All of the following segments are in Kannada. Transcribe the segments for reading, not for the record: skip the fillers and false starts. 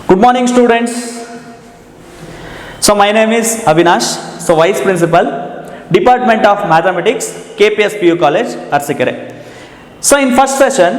Good morning, students. So my name is Avinash, so Vice Principal, Department of Mathematics, KPS PU College, Arsikere. So in first session,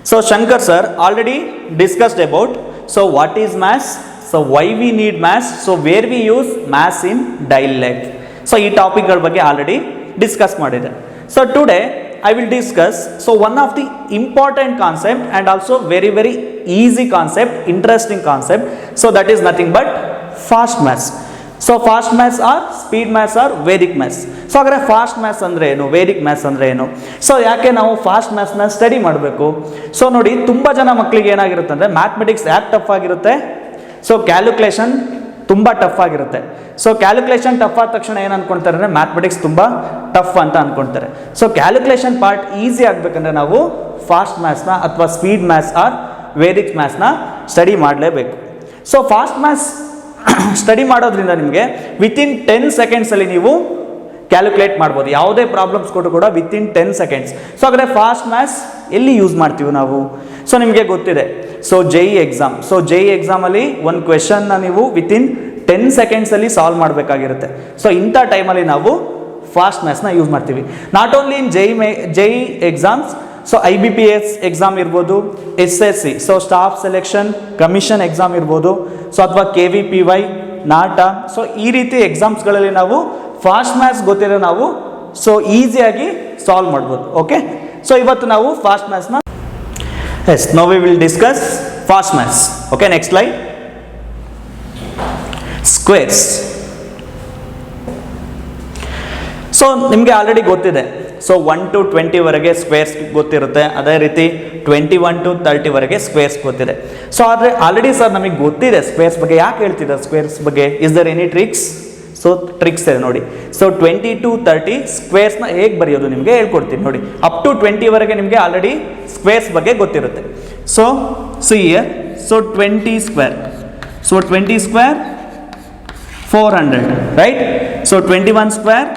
so Shankar sir already discussed about so what is maths, so why we need maths, so where we use maths in daily life. So ಈ ಟಾಪಿಕ್ಗಳ ಬಗ್ಗೆ ಆಲ್ರೆಡಿ ಡಿಸ್ಕಸ್ ಮಾಡಿದೆ. So today I will discuss so one of the important concept and also very easy concept, interesting concept. So that is nothing but fast maths. So fast maths or speed maths or Vedic maths. So ಅಗರೆ ಫಾಸ್ಟ್ ಮ್ಯಾಥ್ಸ್ ಅಂದರೆ ಏನು, ವೇದಿಕ್ ಮ್ಯಾಥ್ಸ್ ಅಂದರೆ ಏನು, ಸೊ ಯಾಕೆ ನಾವು ಫಾಸ್ಟ್ ಮ್ಯಾಥ್ಸ್ನ ಸ್ಟಡಿ ಮಾಡಬೇಕು? ಸೊ ನೋಡಿ, ತುಂಬ ಜನ ಮಕ್ಕಳಿಗೆ ಏನಾಗಿರುತ್ತೆ ಅಂದರೆ ಮ್ಯಾಥಮೆಟಿಕ್ಸ್ ಯಾಕೆ ಟಫ್ ಆಗಿರುತ್ತೆ, ಸೊ ಕ್ಯಾಲ್ಕುಲೇಷನ್ ತುಂಬ ಟಫ್ ಆಗಿರುತ್ತೆ. ಸೊ ಕ್ಯಾಲ್ಕುಲೇಷನ್ ಟಫ್ ಆದ ತಕ್ಷಣ ಏನು ಅಂದ್ಕೊಳ್ತಾರೆ ಅಂದರೆ ಮ್ಯಾಥಮೆಟಿಕ್ಸ್ ತುಂಬ ಟಫ್ ಅಂತ ಅಂದ್ಕೊಳ್ತಾರೆ. ಸೊ ಕ್ಯಾಲ್ಕುಲೇಷನ್ ಪಾರ್ಟ್ ಈಸಿ ಆಗಬೇಕಂದ್ರೆ ನಾವು ಫಾಸ್ಟ್ ಮ್ಯಾಥ್ಸ್ನ ಅಥವಾ ಸ್ಪೀಡ್ ಮ್ಯಾಥ್ಸ್ ಆರ್ ವೇದಿಕ್ ಮ್ಯಾಥ್ಸ್ನ ಸ್ಟಡಿ ಮಾಡಲೇಬೇಕು. ಸೊ ಫಾಸ್ಟ್ ಮ್ಯಾಥ್ಸ್ ಸ್ಟಡಿ ಮಾಡೋದ್ರಿಂದ ನಿಮಗೆ ವಿತಿನ್ 10 ಸೆಕೆಂಡ್ಸಲ್ಲಿ ನೀವು ಕ್ಯಾಲ್ಕುಲೇಟ್ ಮಾಡ್ಬೋದು. ಯಾವುದೇ ಪ್ರಾಬ್ಲಮ್ಸ್ ಕೊಟ್ಟರು ಕೂಡ ವಿತಿನ್ 10 ಸೆಕೆಂಡ್ಸ್. ಸೊ ಹಾಗಾದರೆ ಫಾಸ್ಟ್ ಮ್ಯಾಥ್ಸ್ ಎಲ್ಲಿ ಯೂಸ್ ಮಾಡ್ತೀವಿ ನಾವು? ಸೊ ನಿಮಗೆ ಗೊತ್ತಿದೆ, so JEE exam, so JEE ಎಕ್ಸಾಮಲ್ಲಿ ಒಂದು ಕ್ವೆಶನ್ನ ನೀವು ವಿತಿನ್ 10 ಸೆಕೆಂಡ್ಸಲ್ಲಿ ಸಾಲ್ವ್ ಮಾಡಬೇಕಾಗಿರುತ್ತೆ. ಸೊ ಇಂಥ ಟೈಮಲ್ಲಿ ನಾವು ಫಾಸ್ಟ್ ಮ್ಯಾಥ್ಸ್ನ ಯೂಸ್ ಮಾಡ್ತೀವಿ. Not only in JEE exams, so IBPS exam ಇರ್ಬೋದು, SSC so staff selection commission exam ಇರ್ಬೋದು, ಸೊ ಅಥವಾ KVPY, ನಾಟಾ, ಸೊ ಈ ರೀತಿ ಎಕ್ಸಾಮ್ಸ್ಗಳಲ್ಲಿ ನಾವು ಫಾಸ್ಟ್ ಮ್ಯಾಥ್ಸ್ ಗೊತ್ತಿರೋ ನಾವು ಸೊ ಈಸಿಯಾಗಿ ಸಾಲ್ವ್ ಮಾಡ್ಬೋದು. ಓಕೆ, ಸೊ ಇವತ್ತು ನಾವು fast ಮ್ಯಾಥ್ಸ್ನ now we will discuss fast maths. Okay, next slide. Squares. So ನಿಮಗೆ ಆಲ್ರೆಡಿ ಗೊತ್ತಿದೆ, ಸೊ 1 to 20 ವರೆಗೆ ಸ್ಕ್ವೇರ್ಸ್ ಗೊತ್ತಿರುತ್ತೆ, ಅದೇ ರೀತಿ 21 to 30 ವರೆಗೆ ಸ್ಕ್ವೇರ್ಸ್ ಗೊತ್ತಿದೆ. ಸೊ ಆದರೆ ಆಲ್ರೆಡಿ ಸರ್ ನಮಗೆ ಗೊತ್ತಿದೆ ಸ್ಕ್ವೇರ್ಸ್ ಬಗ್ಗೆ, ಯಾಕೆ ಹೇಳ್ತಿದ್ದಾರೆ ಸ್ಕ್ವೇರ್ಸ್ ಬಗ್ಗೆ? Is there any tricks? So tricks ಇದೆ ನೋಡಿ. ಸೊ 20 to 30 ಸ್ಕ್ವೇರ್ಸ್ನ ಹೇಗೆ ಬರೆಯೋದು ನಿಮಗೆ ಹೇಳ್ಕೊಡ್ತೀನಿ ನೋಡಿ. ಅಪ್ ಟು 20 ವರೆಗೆ ನಿಮಗೆ ಆಲ್ರೆಡಿ ಸ್ಕ್ವೇರ್ಸ್ ಬಗ್ಗೆ ಗೊತ್ತಿರುತ್ತೆ. So here, so 20 square, so 20 square 400, right? So 21 square,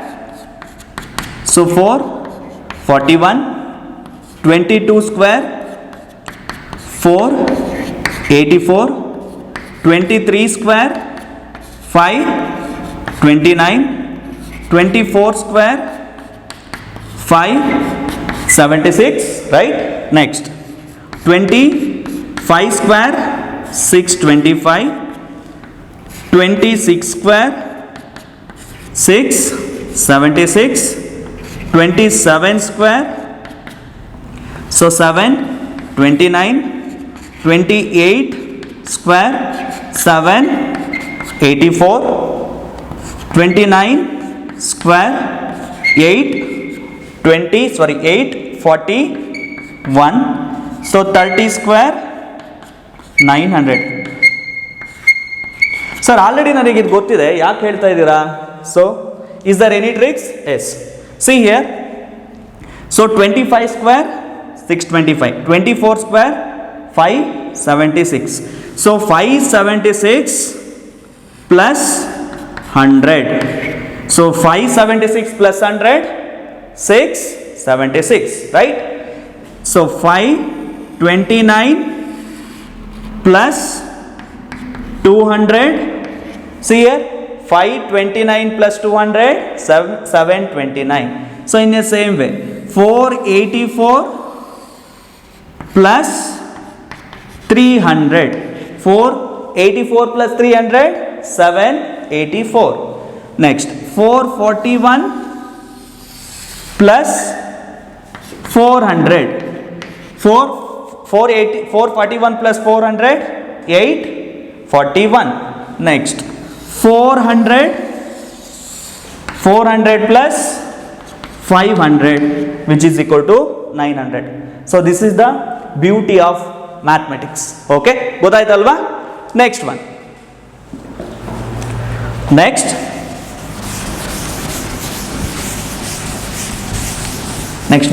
so 441, 22 square 484, 23 square 529, 24 square 576, right? Next 25 square 625, 26 square 676, 27 square so 729, 28 square 784, 29 square 841, so 30 square 900. Sir already ನನಗೆ ಇದು ಗೊತ್ತಿದೆ, ಯಾಕೆ ಹೇಳ್ತಾ ಇದ್ದೀರಾ? So is there any tricks? Yes, see here. So 25 square 625, 24 square 576, so 576 plus 100, so 576 plus 100 676, right? So 529 plus 200, see here 529 plus 200 729. So in the same way 484 plus 300, 484 plus 300 784. Next 441 plus 400, 441 plus 400 841. Next 400 plus 500 which is equal to 900. So this is the beauty of mathematics. Okay, ಗೊತ್ತಾಯ್ತಲ್ವಾ? Next one. Next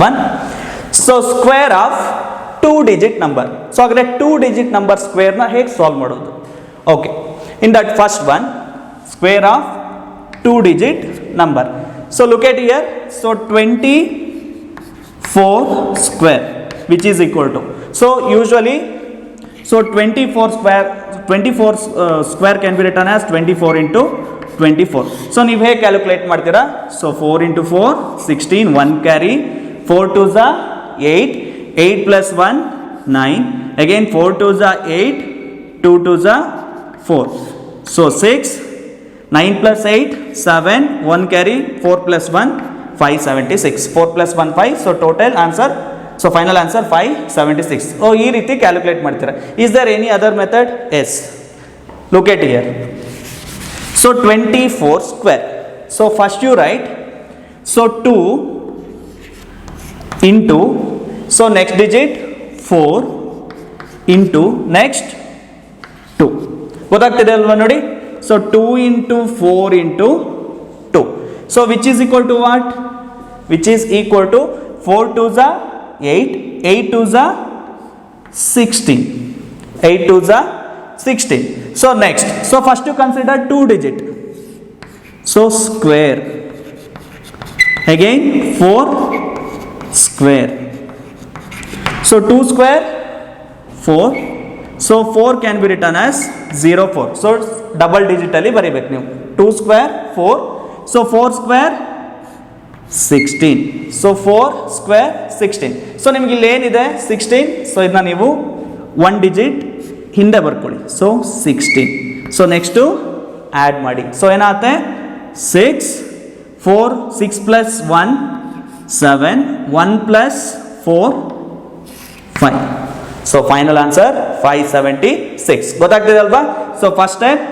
one, so square of 2-digit number. So again 2-digit number square na hege solve ಮಾಡೋದು? Okay, in that first one, square of 2-digit number. So look at here, so 24 square which is equal to, so usually So 24 square, 24 square can be written as 24 into 24. So ನೀವು ಹೇಗೆ ಕ್ಯಾಲ್ಕುಲೇಟ್ ಮಾಡ್ತೀರಾ? So 4 into 4 16, 1 carry, 4 2s are 8, 8 plus 1 9, again 4 2s are 8, 2 2s are 4. So 6, 9 plus 8 7, 1 carry, 4 plus 1 576, 4 plus 1 5. So total answer, so final answer 576. Oh, ಈ ರೀತಿ ಕ್ಯಾಲ್ಕುಲೇಟ್ ಮಾಡ್ತೀರಾ. Is there any other method? Yes. Look at here. So 24 square. So first you write, so 2 into, so next digit 4 into next 2. ಗೊತ್ತಾಗ್ತಿದೆ ಅಲ್ವಾ ನೋಡಿ? So 2 into 4 into 2. So which is equal to what? Which is equal to 4 2s are 8, 8 2s are 16, 8 2s are 16. So next, so first you consider 2 digit. So square. Again 4 square. So 2 square 4. So 4 can be written as 0 4. So double digit ಅಲ್ಲಿ ಬರಿಬೇಕು ನೀವು. 2 square 4. So 4 square 16. So 4 square 16. So ನಿಮಗೆ ಇಲ್ಲಿ ಏನಿದೆ 16. ಸೊ ಇದನ್ನ ನೀವು 1 ಡಿಜಿಟ್ ಹಿಂದೆ ಬರ್ಕೊಳ್ಳಿ. ಸೊ 16. ಸೊ ನೆಕ್ಸ್ಟು ಆ್ಯಡ್ ಮಾಡಿ. ಸೊ ಏನಾಗುತ್ತೆ 6 4 6 plus 1 7 1 plus 4 5. So final answer 576. ಗೊತ್ತಾಗ್ತಿದೆ ಅಲ್ವಾ? So first step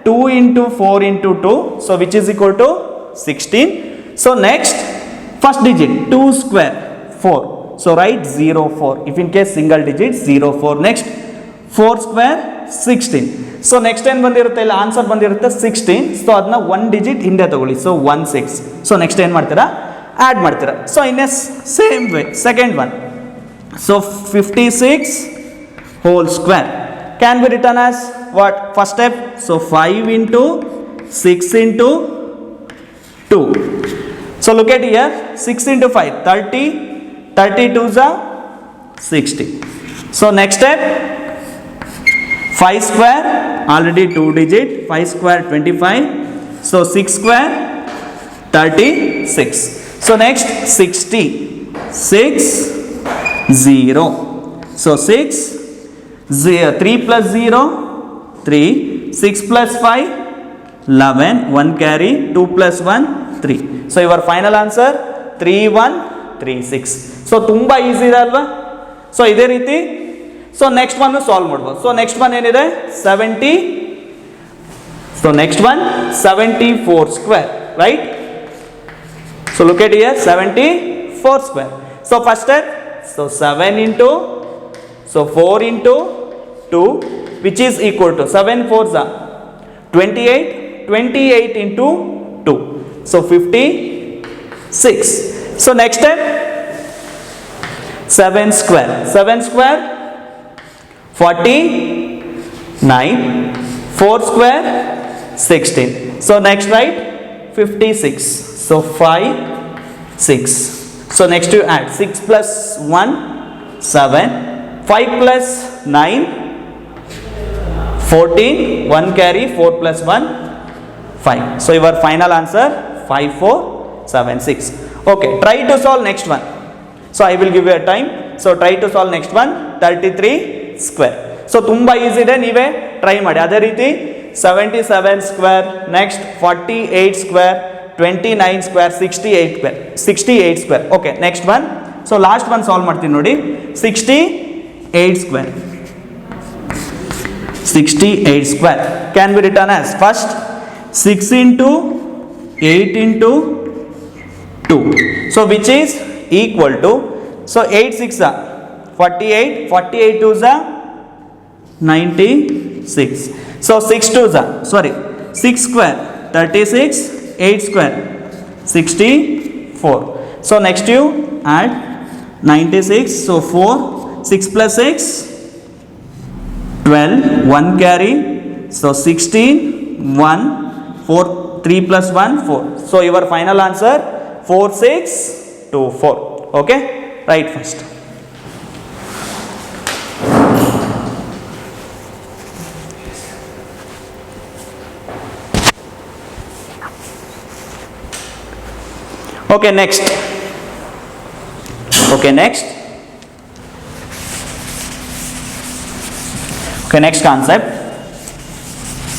2 into 4 into 2. So which is equal to 16. So next, first digit 2 square 4. So write 0 4. If in case single digit 0 4. Next 4 square 16. So next ಏನು ಬಂದಿರುತ್ತೆ ಇಲ್ಲ ಆನ್ಸರ್ ಬಂದಿರುತ್ತೆ 16. ಸೊ ಅದನ್ನ 1 ಡಿಜಿಟ್ ಹಿಂದೆ ತಗೊಳ್ಳಿ. ಸೊ 1 6. ಸೊ ನೆಕ್ಸ್ಟ್ ಏನು ಮಾಡ್ತೀರಾ? ಆ್ಯಡ್ ಮಾಡ್ತೀರಾ. So in a same way second one. So 56 whole square can be written as what? First step, so 5 into 6 into 2. So look at here, 6 into 5 30, 32 is 60. So next step, 5 square already 2 digit, 5 square 25. So 6 square 36. So next 60, 6 0. So 6 0, 3 plus 0 3, 6 plus 5 11, 1 carry, 2 plus 1 3. So your final answer 3136. So ತುಂಬಾ ಈಸಿ ಇದೆ ಅಲ್ವಾ? ಸೊ ಇದೇ ರೀತಿ ಸೊ ನೆಕ್ಸ್ಟ್ ಒನ್ ಸಾಲ್ವ್ ಮಾಡ್ಬೋದು. ಸೊ ನೆಕ್ಸ್ಟ್ ಒನ್ ಏನಿದೆ 70. So next one 74 square, right? So look at here 74 square. So first step, so 7 into, so 4 into 2 which is equal to 7 4s are 28, 28 into 2. So 56. So next step 7 square. 7 square 49. 4 square 16. So next write 56. So 5 6. So next you add 6 plus 1 7. 5 plus 9 14. 1 carry, 4 plus 1 5. So your final answer 5476. Okay, try to solve next one. So I will give you a time. So try to solve next one, 33 square. So ತುಂಬಾ ಈಸಿ ಇದೆ, ನೀವೇ ಟ್ರೈ ಮಾಡಿ. ಅದೇ ರೀತಿ 77 square, next 48 square, 29 square, 68 square. Okay, next one. So last one solve ಮಾಡ್ತೀನಿ ನೋಡಿ. 68 square. 68 square can be written as first 6 into 8 into 2. So which is equal to, so 8 6 are 48, 48 2s are 96. So 6 2s are, sorry, 6 square 36, 8 square 64. So next you add 96. So 4, 6 plus 6 12, 1 carry, so 16, 1, 4, 3 plus 1, 4. So your final answer 4624. Okay, write first. Okay, next. Okay, next. Okay, next concept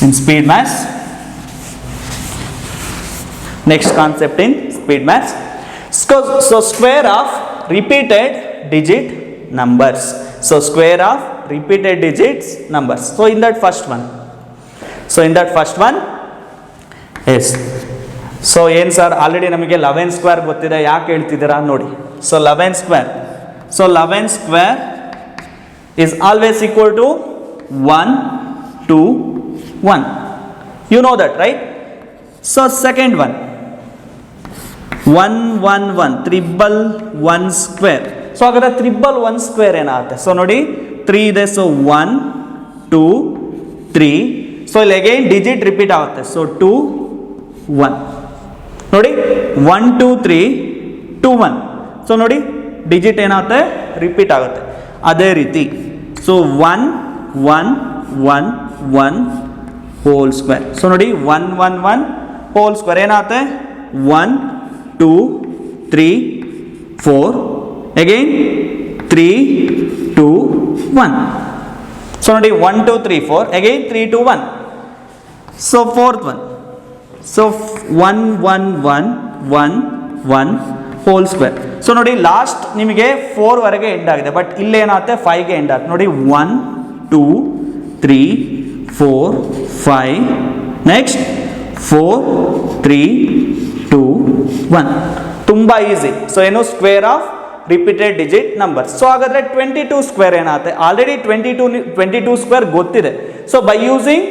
in speed maths. Next concept in speed maths. So square of repeated digit numbers. So square of repeated digits numbers. So in that first one. Yes. So ಏನು ಸರ್ ಆಲ್ರೆಡಿ ನಮಗೆ 11 ಸ್ಕ್ವೇರ್ ಗೊತ್ತಿದೆ, ಯಾಕೆ ಹೇಳ್ತಿದ್ದೀರಾ ನೋಡಿ. So 11 square, so 11 square is always equal to 1 2 1. You know that, right? So second one, 1 1 1 triple 1 square. So अगर triple 1 square ಏನಾಗುತ್ತೆ, ಸೊ ನೋಡಿ 3 ಇದೆ, ಸೊ 1 2 3. ಸೊ ಇಲ್ಲಿ ಅಗೈನ್ ಡಿಜಿಟ್ ರಿಪೀಟ್ ಆಗುತ್ತೆ, ಸೊ 2 1 ನೋಡಿ 1 2 3 2 1. ಸೊ ನೋಡಿ ಡಿಜಿಟ್ ಏನಾಗುತ್ತೆ, ರಿಪೀಟ್ ಆಗುತ್ತೆ. ಅದೇ ರೀತಿ ಸೊ 1 1 1 1 ಹೋಲ್ ಸ್ಕ್ವೇರ್. ಸೊ ನೋಡಿ 1 1 1 ಹೋಲ್ ಸ್ಕ್ವೇರ್ ಏನಾಗುತ್ತೆ, 1 2 3 4 ಅಗೈನ್ 3 2 1. ಸೊ ನೋಡಿ 1 2 3 4 again 3 2 1. So fourth one, so 1 1 1 1 1 whole square. So ನೋಡಿ ಲಾಸ್ಟ್ ನಿಮಗೆ 4 ವರೆಗೆ ಎಂಡ್ ಆಗಿದೆ, ಬಟ್ ಇಲ್ಲೇನಾಗುತ್ತೆ 5ಗೆ ಎಂಡ್ ಆಗುತ್ತೆ. ನೋಡಿ 1 2 3 4 5 ನೆಕ್ಸ್ಟ್ 4 3 2 1. ತುಂಬ ಈಸಿ. ಸೊ ಏನು square of repeated digit number. So ಹಾಗಾದ್ರೆ 22 ಸ್ಕ್ವೇರ್ ಏನಾಗುತ್ತೆ, ಆಲ್ರೆಡಿ 22 ಸ್ಕ್ವೇರ್ ಗೊತ್ತಿದೆ. So by using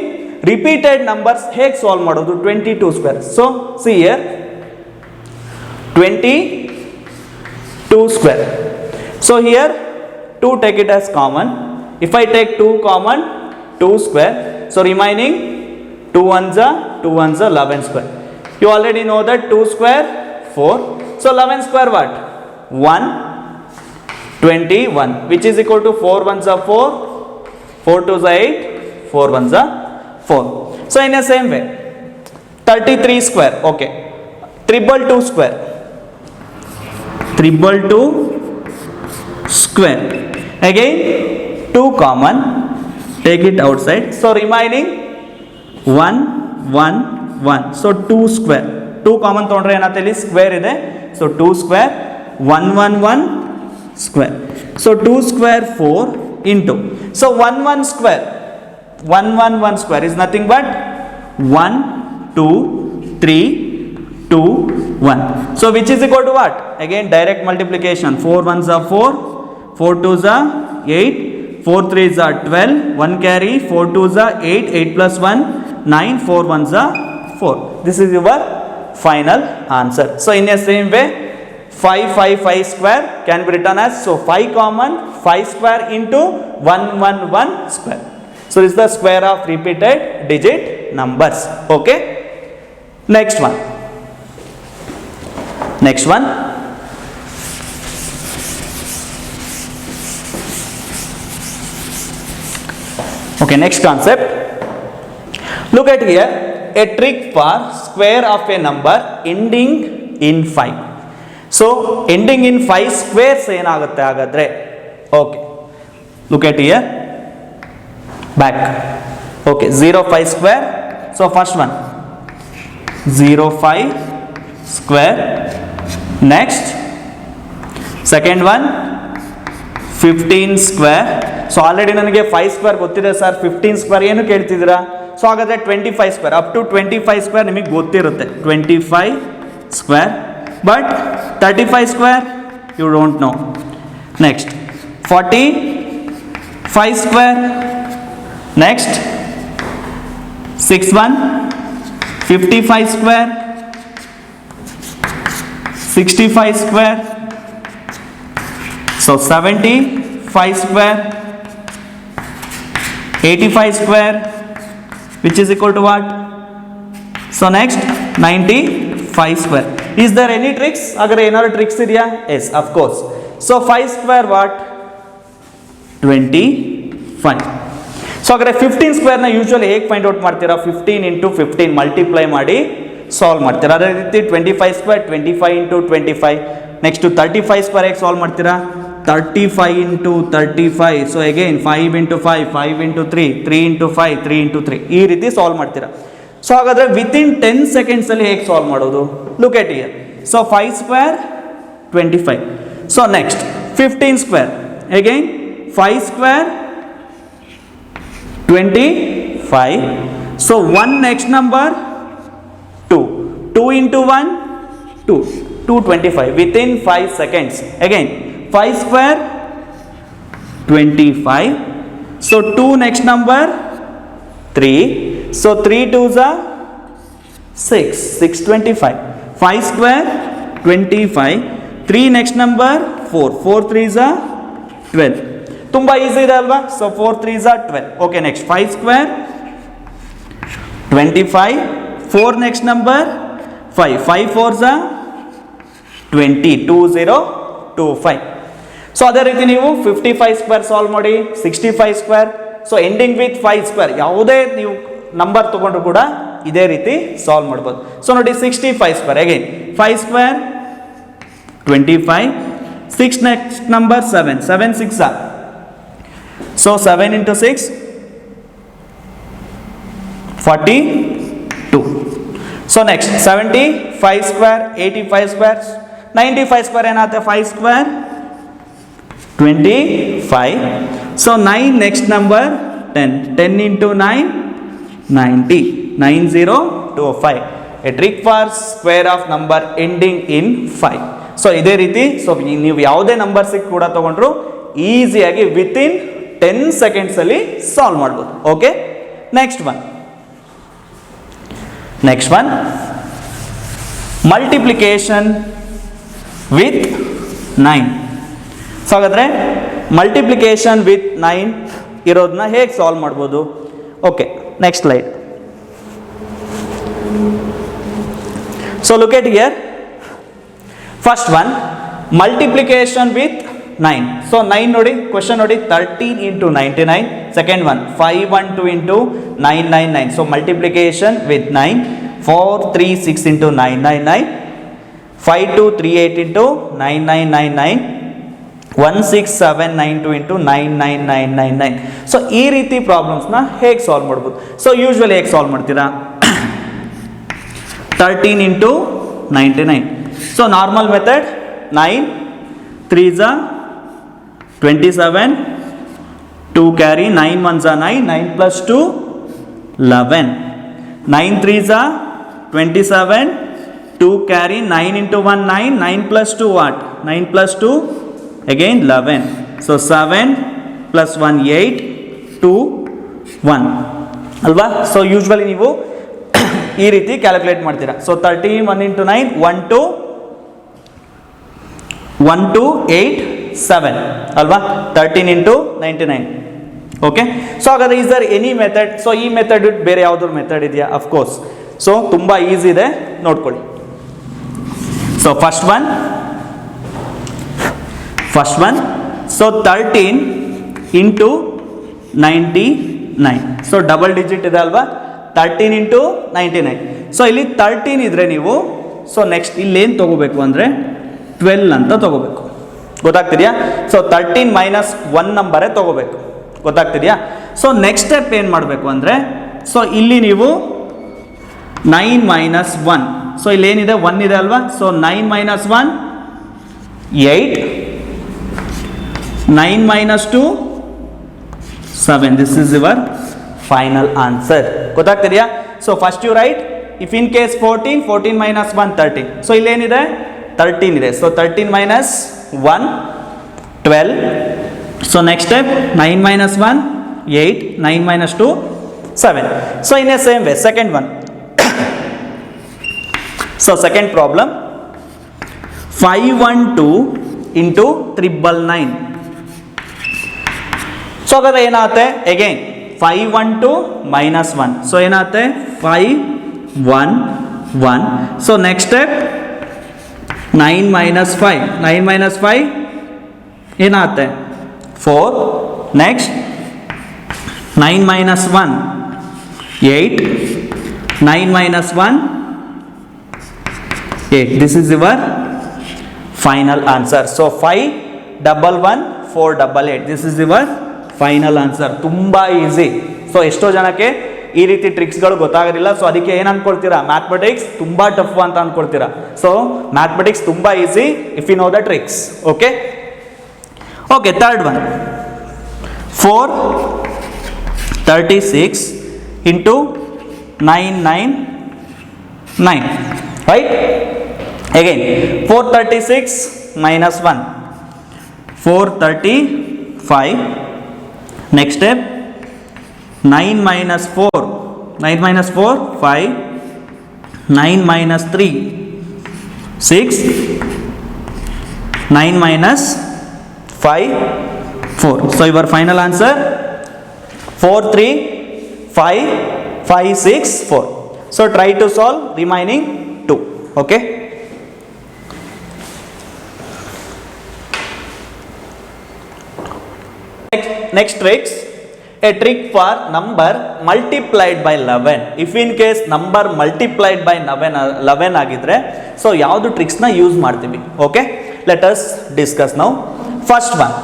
repeated numbers ಹೇಗೆ ಸಾಲ್ವ್ ಮಾಡೋದು 22 square. So see here 22 square. So here 2 take it as common. If I take 2 common, 2 square. So remaining 2 ones are 11 square. You already know that 2 square 4. So 11 square what? 121, which is equal to 4 ones are 4, 4 twos are 8, 4 ones are 4. So in the same way 33 square. Okay, 222 square. 222 square. Again 2 common, take it outside. So remaining 1 1 1. So 2 square. 2 common ತೊಗೊಂಡ್ರೆ ಏನಾಗುತ್ತೆ, ಇಲ್ಲಿ ಸ್ಕ್ವೇರ್ ಇದೆ. So 2 square 1 1 1 square. So 2 square 4 into. So 1 1 square 1 1 1 square is nothing but 1 2 3 2 1. So which is equal to what? Again direct multiplication. 4 ones are 4, 4 twos are 8, 4 threes are 12, 1 carry, 4 twos are 8, 8 plus 1 9, 4 ones are 4. This is your final answer. So in the same way 5 5 5 square can be written as, so 5 common, 5 square into 1 1 1 square. So this is the square of repeated digit numbers. Okay, next one. Okay, next concept. Look at here, a trick for square of a number ending in 5. So ending in 5 squares ಏನಾಗುತ್ತೆ ಹಾಗಾದ್ರೆ. Okay, look at here, back. Okay, 0 5 square. So first one 0 5 square. Next second one 15 square. So already ನನಗೆ 5 ಸ್ಕ್ವೇರ್ ಗೊತ್ತಿದೆ ಸರ್, 15 ಸ್ಕ್ವೇರ್ ಏನು ಕೇಳ್ತಿದ್ದೀರಾ. ಸೊ ಹಾಗಾದರೆ 25 ಸ್ಕ್ವೇರ್, ಅಪ್ ಟು 25 ಸ್ಕ್ವೇರ್ ನಿಮಗೆ ಗೊತ್ತಿರುತ್ತೆ, 25 square. But 35 square you don't know. Next 45 square. Next 61 55 square, 65 square. So 75 square, 85 square, which is equal to what? So next 95 square. Is there any tricks? Agar another tricks idea? Yes, of course. So 5 square what? 25. So agar 15 square na usually ಹೇಗೆ ಫೈಂಡ್ ಔಟ್ ಮಾಡ್ತೀರಾ, 15 into 15 ಮಲ್ಟಿಪ್ಲೈ ಮಾಡಿ ಸಾಲ್ವ್ ಮಾಡ್ತೀರಾ. ಅದೇ ರೀತಿ 25 ಸ್ಕ್ವೇರ್ 25 ಇಂಟು 25. ನೆಕ್ಸ್ಟ್ 35 ಸ್ಕ್ವೇರ್ ಹೇಗೆ ಸಾಲ್ವ್ ಮಾಡ್ತೀರಾ? 35 into 35. So again 5 into 5 5 into 3 3 into 5 3 into 3 ಈ ರೀತಿ ಸಾಲ್ವ್ ಮಾಡ್ತೀರಾ. ಸೊ ಹಾಗಾದರೆ ವಿತಿನ್ 10 ಸೆಕೆಂಡ್ಸಲ್ಲಿ ಹೇಗೆ ಸಾಲ್ವ್ ಮಾಡೋದು? Look at here. So 5 square 25. So next 15 square again 5 square 25. So 1 next number 2. 2 into 1 2. 225 within 5 seconds. Again 5 square 25. So 2 next number 3. So 3 2s are 6. 625. 5 square 25. 3 next number 4. 4 3s are 12. ತುಂಬಾ ಈಸಿ ಇದೆ ಅಲ್ವಾ? So 4 3s are 12. Okay, next 5 square 25. 4 next number 5. 5 4s are 20. 2025. So ಅದೇ ರೀತಿ ನೀವು 55 ಸ್ಕ್ವೇರ್ ಸಾಲ್ವ್ ಮಾಡಿ, 65 square. So ending with 5 square ಯಾವುದೇ ನೀವು ನಂಬರ್ ತಗೊಂಡ್ರು ಕೂಡ ಇದೇ ರೀತಿ ಸಾಲ್ವ್ ಮಾಡ್ಬೋದು. ಸೊ ನೋಡಿ 65 square again 5 square 25. 6 next number 7. 7 6 are. So 7 into 6 42. So next 75 square 85 square 95 square ಏನಾಗುತ್ತೆ? 5 square 25. So 9 next number 10. 10 into 9 90. 9025. A trick for square of number ending in 5. So ಇದೇ ರೀತಿ ಸೊ ನೀವು ಯಾವುದೇ ನಂಬರ್ಸ್ ಕೂಡ ತಗೊಂಡ್ರು ಈಸಿಯಾಗಿ ವಿತಿನ್ 10 ಸೆಕೆಂಡ್ಸ್ ಅಲ್ಲಿ ಸಾಲ್ವ್ ಮಾಡ್ಬೋದು. Okay, next one multiplication with 9. So ಹಾಗಾದ್ರೆ ಮಲ್ಟಿಪ್ಲಿಕೇಶನ್ ವಿತ್ 9 ಇರೋದನ್ನ ಹೇಗೆ ಸಾಲ್ವ್ ಮಾಡ್ಬೋದು? Okay, next slide. So look at here. First one multiplication with 9. So 9 ನೋಡಿ, ಕ್ವಶನ್ ನೋಡಿ 13 into 99. Second one 512 into 999. So multiplication with 9. 436 into 999. 5238 into 9999. 16792 into 99999. So ಈ ರೀತಿ ಪ್ರಾಬ್ಲಮ್ಸ್ನ ಹೇಗೆ ಸಾಲ್ವ್ ಮಾಡ್ಬೋದು? ಸೊ ಯೂಶ್ವಲಿ ಹೇಗೆ ಸಾಲ್ವ್ ಮಾಡ್ತೀರಾ? 13 into 99. So normal method 9 3s are 27. 2 carry 9 1s are 9. 9 plus 2 11. 9 3s are 27. 2 carry 9 into 1 9. 9 plus 2 what? 9 plus 2 again 11. So 7 plus 1 8 2 1 ಅಲ್ವಾ? ಸೊ ಯೂಶ್ವಲಿ ನೀವು ಈ ರೀತಿ ಕ್ಯಾಲ್ಕುಲೇಟ್ ಮಾಡ್ತೀರಾ. ಸೊ 13 1 into 9 1 2 8 7 ಅಲ್ವಾ? 13 into 99. ಓಕೆ, ಸೊ ಹಾಗಾದ್ರೆ is there any method? So ಈ ಮೆಥಡ್ ಬೇರೆ ಯಾವ್ದಾದ್ರು ಮೆಥಡ್ ಇದೆಯಾ? ಅಫ್ಕೋರ್ಸ್. ಸೊ ತುಂಬಾ ಈಸಿ ಇದೆ, ನೋಡ್ಕೊಳ್ಳಿ. So first one so 13 into 99. So double digit ಇದೆ ಅಲ್ವಾ? 13 into 99. ಸೊ ಇಲ್ಲಿ 13 ಇದ್ರೆ ನೀವು ಸೊ ನೆಕ್ಸ್ಟ್ ಇಲ್ಲೇನು ತಗೋಬೇಕು ಅಂದರೆ 12 ಅಂತ ತಗೋಬೇಕು. ಗೊತ್ತಾಗ್ತಿದೆಯಾ? ಸೊ 13 ಮೈನಸ್ 1 ನಂಬರೇ ತಗೋಬೇಕು. ಗೊತ್ತಾಗ್ತಿದೆಯಾ? ಸೊ ನೆಕ್ಸ್ಟ್ ಸ್ಟೆಪ್ ಏನು ಮಾಡಬೇಕು ಅಂದರೆ ಸೊ ಇಲ್ಲಿ ನೀವು 9 ಮೈನಸ್ 1. ಸೊ ಇಲ್ಲೇನಿದೆ 1 ಇದೆ ಅಲ್ವಾ? So 9 minus 1 8. 9 minus 2 7. This is your final answer. ಗೊತ್ತಾಗ್ತಿದೆಯಾ? So first you write if in case 14 minus 1 13. So ಇಲ್ಲೇನಿದೆ 13 ಇದೆ. So 13 minus 1 12. So next step 9 minus 1 8. 9 minus 2 7. So in a same way second one. So second problem 512 into 999. So ಹಾಗಾದ್ರೆ ಏನಾಗುತ್ತೆ? Again 512 minus 1. ಸೊ ಏನಾಗುತ್ತೆ? 511. So next step 9 minus 5. 9 minus 5 ಏನಾಗುತ್ತೆ? 4. Next 9 minus 1 8. 9 minus 1 8. This is your final answer. So 511,488. This is your final answer. ತುಂಬ ಈಸಿ. ಸೊ ಎಷ್ಟೋ ಜನಕ್ಕೆ ಈ ರೀತಿ ಟ್ರಿಕ್ಸ್ಗಳು ಗೊತ್ತಾಗೋದಿಲ್ಲ. ಸೊ ಅದಕ್ಕೆ ಏನು ಅನ್ಕೊಳ್ತೀರಾ, ಮ್ಯಾಥಮೆಟಿಕ್ಸ್ ತುಂಬ ಟಫ್ ಅಂತ ಅನ್ಕೊಳ್ತೀರಾ. ಸೊ ಮ್ಯಾಥಮೆಟಿಕ್ಸ್ ತುಂಬ easy if you know the tricks. Okay okay, third one 436 into 999, right? Again 436 minus 1, 435. Next step 9 minus 4, 9 minus 4 5, 9 minus 3 6, 9 minus 5 4. So your final answer 4 3 5 5 6 4. So try to solve remaining 2. Okay, next tricks, a trick for number multiplied by 11. If in case number multiplied by 11 ಆಗಿದ್ರೆ so ಯಾವುದು ಟ್ರಿಕ್ಸ್ ನ ಯೂಸ್ ಮಾಡ್ತೀವಿ. Okay, let us discuss now. First one,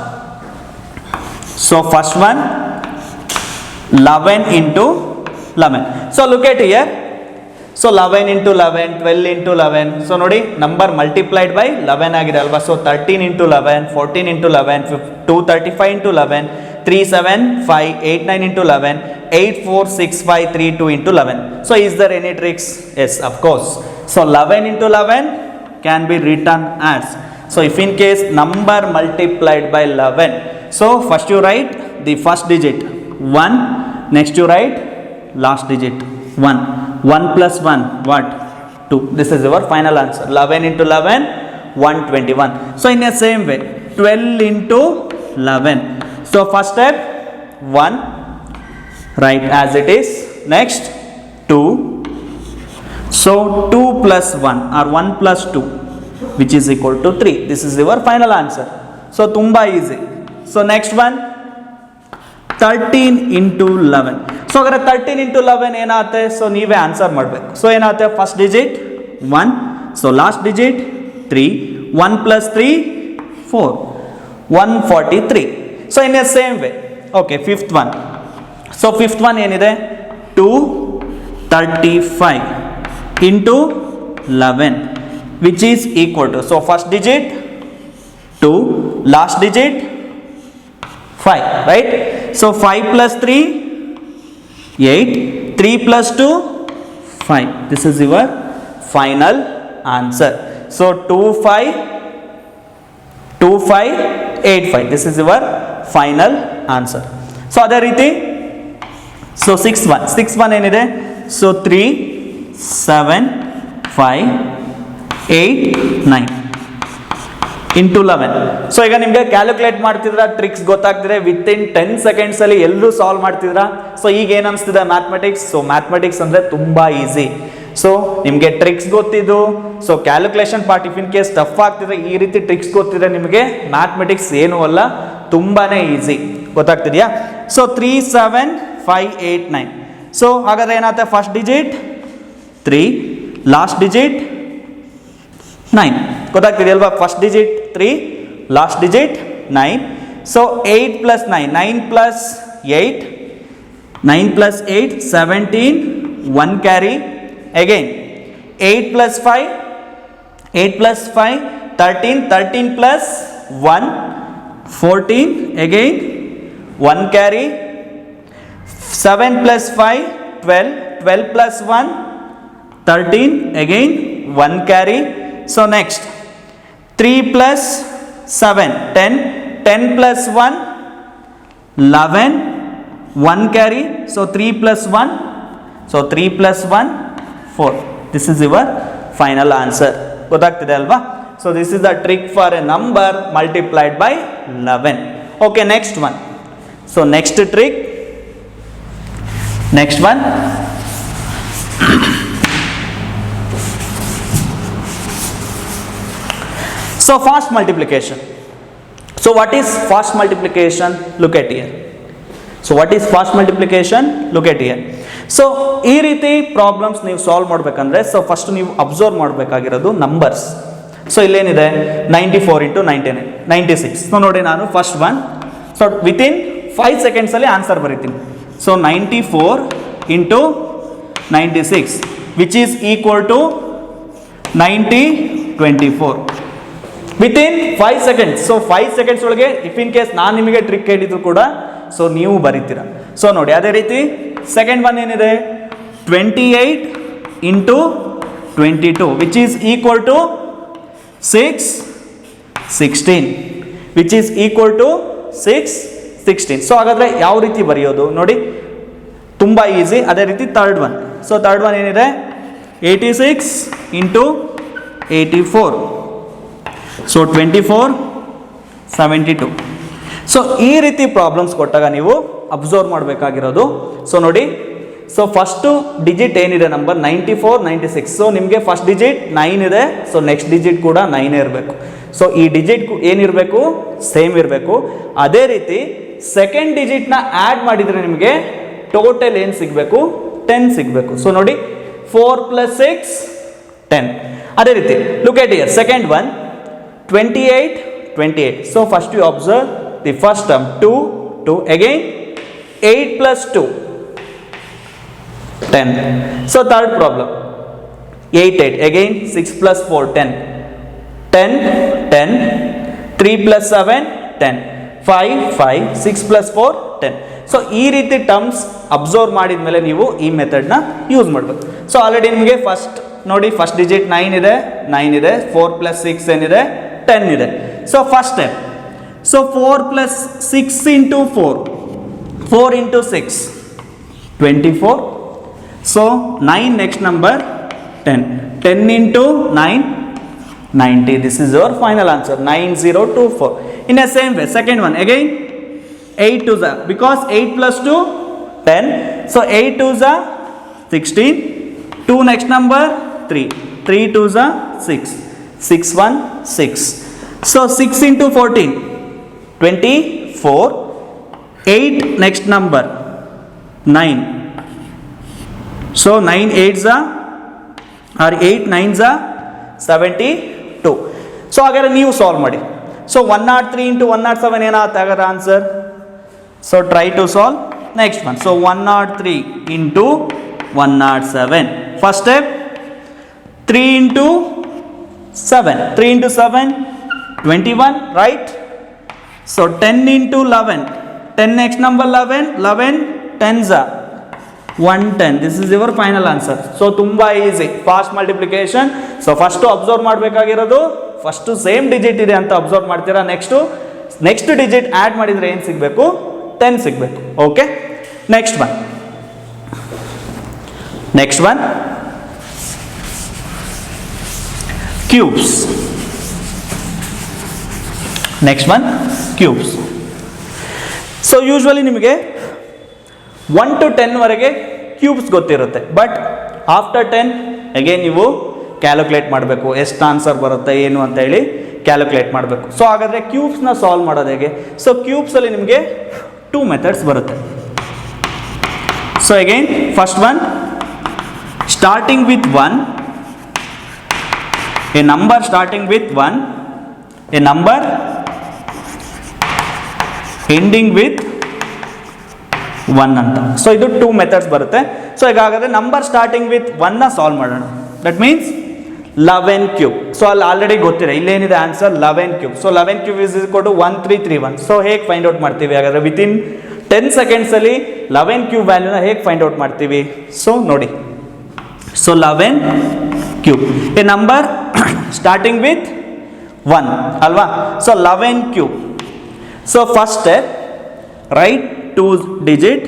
so first one 11 into 11. So look at here. So 11 into 11, 12 into 11. So ನೋಡಿ, number multiplied by 11 ಆಗಿದೆ ಅಲ್ವಾ. So 13 into 11, 14 into 11, 235 into 11, 3 7 5 8 9 into 11, 8 4 6 5 3 2 into 11. So is there any tricks? Yes, of course. So 11 into 11 can be written as, so if in case number multiplied by 11, so first you write the first digit 1, next you write last digit 1. 1 plus 1 what? 2. This is your final answer. 11 into 11 121. So in the same way 12 into 11. So first step 1, write as it is. Next 2. So 2 plus 1 or 1 plus 2 which is equal to 3. This is your final answer. So tumba easy. So next one 13 into 11. So अगर 13 into 11 ಏನಾಗುತ್ತೆ, ಸೊ ನೀವೇ ಆನ್ಸರ್ ಮಾಡಬೇಕು. ಸೊ ಏನಾಗುತ್ತೆ, first digit 1, so last digit 3, 1 plus 3 4, 143. So in a same way okay, fifth one. So fifth one ಏನಿದೆ 235 into 11 which is equal to, so first digit 2, last digit 5, right? So 5 plus 3 8, 3 plus 2 5. This is your final answer. So 2585. This is your final answer. So other riti, so 6 1 ಏನಿದೆ, so 3 7 5 8 9 into 11. ಸೊ ಈಗ ನಿಮಗೆ ಕ್ಯಾಲ್ಕುಲೇಟ್ ಮಾಡ್ತಿದ್ರ, ಟ್ರಿಕ್ಸ್ ಗೊತ್ತಾಗ್ತಿದ್ರೆ ವಿತಿನ್ 10 seconds ಅಲ್ಲಿ ಎಲ್ಲರೂ ಸಾಲ್ವ್ ಮಾಡ್ತಿದ್ರ. ಸೊ ಈಗ ಏನ್ ಅನ್ಸ್ತಿದೆ ಮ್ಯಾಥಮೆಟಿಕ್ಸ್, ಸೊ ಮ್ಯಾಥಮೆಟಿಕ್ಸ್ ಅಂದ್ರೆ ತುಂಬಾ ಈಸಿ. ಸೊ ನಿಮಗೆ ಟ್ರಿಕ್ಸ್ ಗೊತ್ತಿದ್ದು, so calculation part if in case tough ಆಗ್ತಿದ್ರೆ ಈ ರೀತಿ ಟ್ರಿಕ್ಸ್ ಗೊತ್ತಿದ್ರೆ ನಿಮಗೆ ಮ್ಯಾಥಮೆಟಿಕ್ಸ್ ಏನು ಅಲ್ಲ, ತುಂಬಾನೇ ಈಸಿ. ಗೊತ್ತಾಗ್ತಿದ್ಯಾ? ಸೊ 3 7 5 8 9. ಸೊ ಹಾಗಾದ್ರೆ ಏನಾಗುತ್ತೆ, ಫಸ್ಟ್ ಡಿಜಿಟ್ 3, ಲಾಸ್ಟ್ ಡಿಜಿಟ್ 9. ಗೊತ್ತಾಗ್ತಿದೆಯಲ್ವಾ? First digit 3, last digit 9. So 8 plus 9, 9 plus 8, 9 plus 8 17, 1 carry. Again 8 plus 5, 8 plus 5 13, 13 plus 1 14, again 1 carry. 7 plus 5 12, 12 plus 1 13, again 1 carry. So next 3 plus 7 10, 10 plus 1 11, 1 carry. So 3 plus 1, so 3 plus 1 4. This is your final answer. ಗೊತ್ತಾಗ್ತಿದೆ ಅಲ್ವಾ? So this is the trick for a number multiplied by 11. Okay, next one. So next trick, next one so fast multiplication. So what is fast multiplication? Look at here. So what is fast multiplication? Look at here. So ಈ ರೀತಿ ಪ್ರಾಬ್ಲಮ್ಸ್ ನೀವು ಸಾಲ್ವ್ ಮಾಡಬೇಕಂದ್ರೆ ಸೊ ಫಸ್ಟ್ ನೀವು ಅಬ್ಸರ್ವ್ ಮಾಡಬೇಕಾಗಿರೋದು ನಂಬರ್ಸ್. ಸೊ ಇಲ್ಲೇನಿದೆ 94 ಇಂಟು 96. ಸೊ ನೋಡಿ ನಾನು ಫಸ್ಟ್ ಒನ್ ಸೊ ವಿತಿನ್ 5 ಸೆಕೆಂಡ್ಸಲ್ಲಿ ಆನ್ಸರ್ ಬರೀತೀನಿ. So 94 into 96 which is equal to 24 within 5 seconds. So 5 seconds ಒಳಗೆ ಇಫ್ ಇನ್ ಕೇಸ್ ನಾನು ನಿಮಗೆ ಟ್ರಿಕ್ ಹೇಳಿದ್ರು ಕೂಡ ಸೊ ನೀವು ಬರೀತೀರ. ಸೊ ನೋಡಿ ಅದೇ ರೀತಿ ಸೆಕೆಂಡ್ ಒನ್ ಏನಿದೆ 28 into 22 which is equal to 16 which is equal to 16. So ಹಾಗಾದರೆ ಯಾವ ರೀತಿ ಬರೆಯೋದು ನೋಡಿ, ತುಂಬ ಈಸಿ. ಅದೇ ರೀತಿ third one. So third one ಏನಿದೆ 86 ಇಂಟು 84 ಸೊ 24 72. ಸೊ ಈ ರೀತಿ ಪ್ರಾಬ್ಲಮ್ಸ್ ಕೊಟ್ಟಾಗ ನೀವು ಅಬ್ಸರ್ವ್ ಮಾಡಬೇಕಾಗಿರೋದು ಸೊ ನೋಡಿ, ಸೊ ಫಸ್ಟು ಡಿಜಿಟ್ ಏನಿದೆ ನಂಬರ್ 94 96. ಸೊ ನಿಮಗೆ ಫಸ್ಟ್ ಡಿಜಿಟ್ 9 ಇದೆ. ಸೊ ನೆಕ್ಸ್ಟ್ ಡಿಜಿಟ್ ಕೂಡ 9 ಇರಬೇಕು. ಸೊ ಈ ಡಿಜಿಟ್ ಏನಿರಬೇಕು ಸೇಮ್ ಇರಬೇಕು. ಅದೇ ರೀತಿ ಸೆಕೆಂಡ್ ಡಿಜಿಟ್ನ ಆ್ಯಡ್ ಮಾಡಿದರೆ ನಿಮಗೆ ಟೋಟಲ್ ಏನು ಸಿಗಬೇಕು 10 ಸಿಗಬೇಕು. ಸೊ ನೋಡಿ 4 + 6 10. ಅದೇ ರೀತಿ look at here second one 28. So first you observe the first term 2 again 8 + 2 10. So third problem 8 again 6 + 4 10 3 + 7 10 5 6 + 4 10. So ಈ ರೀತಿ ಟರ್ಮ್ಸ್ ಅಬ್ಸರ್ವ್ ಮಾಡಿದ ಮೇಲೆ ನೀವು ಈ ಮೆಥಡ್ನ ಯೂಸ್ ಮಾಡಬೇಕು. ಸೊ ಆಲ್ರೆಡಿ ನಿಮಗೆ ಫಸ್ಟ್ ನೋಡಿ ಫಸ್ಟ್ ಡಿಜಿಟ್ 9 ಇದೆ 4 + 6 ಏನಿದೆ 10 ಇದೆ. So first step so 4 + 6 into 4 into 6 24. So 9 next number 10 into 9 90. This is your final answer 9024. In a same way second one again 8 to the because 8 + 2 10. So 8 to the 16. 2 next number 3 to the 6 1 6. So 6 into 14 24. 8 next number 9. So 9 8s or 8 9s 72. So ಹಾಗಾದ್ರೆ ನೀವು ಸಾಲ್ವ್ ಮಾಡಿ. ಸೊ 103 ಇಂಟು 107 ಏನಾಗುತ್ತೆ ಹಾಗಾದ್ರೆ answer. So try to solve next one. So 103 into 107 first step 3 into 7 21 right. So 10 into 11 10 next number 11 10s 110. This is your final answer. So ತುಂಬ easy fast multiplication. So first observe ಮಾಡಬೇಕಾಗಿರೋದು ಫಸ್ಟು ಸೇಮ್ ಡಿಜಿಟ್ ಇದೆ ಅಂತ ಅಬ್ಸರ್ವ್ ಮಾಡ್ತೀರಾ. ನೆಕ್ಸ್ಟ್ ಡಿಜಿಟ್ ಆ್ಯಡ್ ಮಾಡಿದರೆ ಏನು ಸಿಗಬೇಕು 10 ಸಿಗಬೇಕು. Okay next one cubes. Next one cubes. So usually ನಿಮಗೆ 1 to 10 ವರೆಗೆ ಕ್ಯೂಬ್ಸ್ ಗೊತ್ತಿರುತ್ತೆ. ಬಟ್ ಆಫ್ಟರ್ 10 ಅಗೇನ್ ನೀವು ಕ್ಯಾಲ್ಕುಲೇಟ್ ಮಾಡಬೇಕು ಎಷ್ಟು ಆನ್ಸರ್ ಬರುತ್ತೆ ಏನು ಅಂತ ಹೇಳಿ ಕ್ಯಾಲ್ಕುಲೇಟ್ ಮಾಡಬೇಕು. ಸೊ ಹಾಗಾದರೆ ಕ್ಯೂಬ್ಸ್ನ ಸಾಲ್ವ್ ಮಾಡೋದು ಹೇಗೆ? ಸೊ ಕ್ಯೂಬ್ಸಲ್ಲಿ ನಿಮಗೆ 2 ಮೆಥಡ್ಸ್ ಬರುತ್ತೆ. So again first one starting with 1 A number starting with 1 A number ending with 1 ಅಂತ. ಸೊ ಇದು 2 ಮೆಥಡ್ಸ್ ಬರುತ್ತೆ. ಸೊ ಈಗ ಹಾಗಾದರೆ ನಂಬರ್ ಸ್ಟಾರ್ಟಿಂಗ್ ವಿತ್ 1ನ ಸಾಲ್ವ್ ಮಾಡೋಣ. That means 11 cube. ಸೊ ಅಲ್ಲಿ ಆಲ್ರೆಡಿ ಗೊತ್ತಿದೆ ಇಲ್ಲೇನಿದೆ answer 11 cube. So 11 cube is equal to 1331. So ಹೇಗೆ ಫೈಂಡ್ ಔಟ್ ಮಾಡ್ತೀವಿ ಹಾಗಾದರೆ ವಿತಿನ್ 10 ಸೆಕೆಂಡ್ಸಲ್ಲಿ 11 ಕ್ಯೂಬ್ ವ್ಯಾಲ್ಯೂನ ಹೇಗೆ ಫೈಂಡ್ ಔಟ್ ಮಾಡ್ತೀವಿ? ಸೊ ನೋಡಿ, so 11 cube a number starting with 1 ಅಲ್ವಾ? So 11 cube. So first step write 2 digit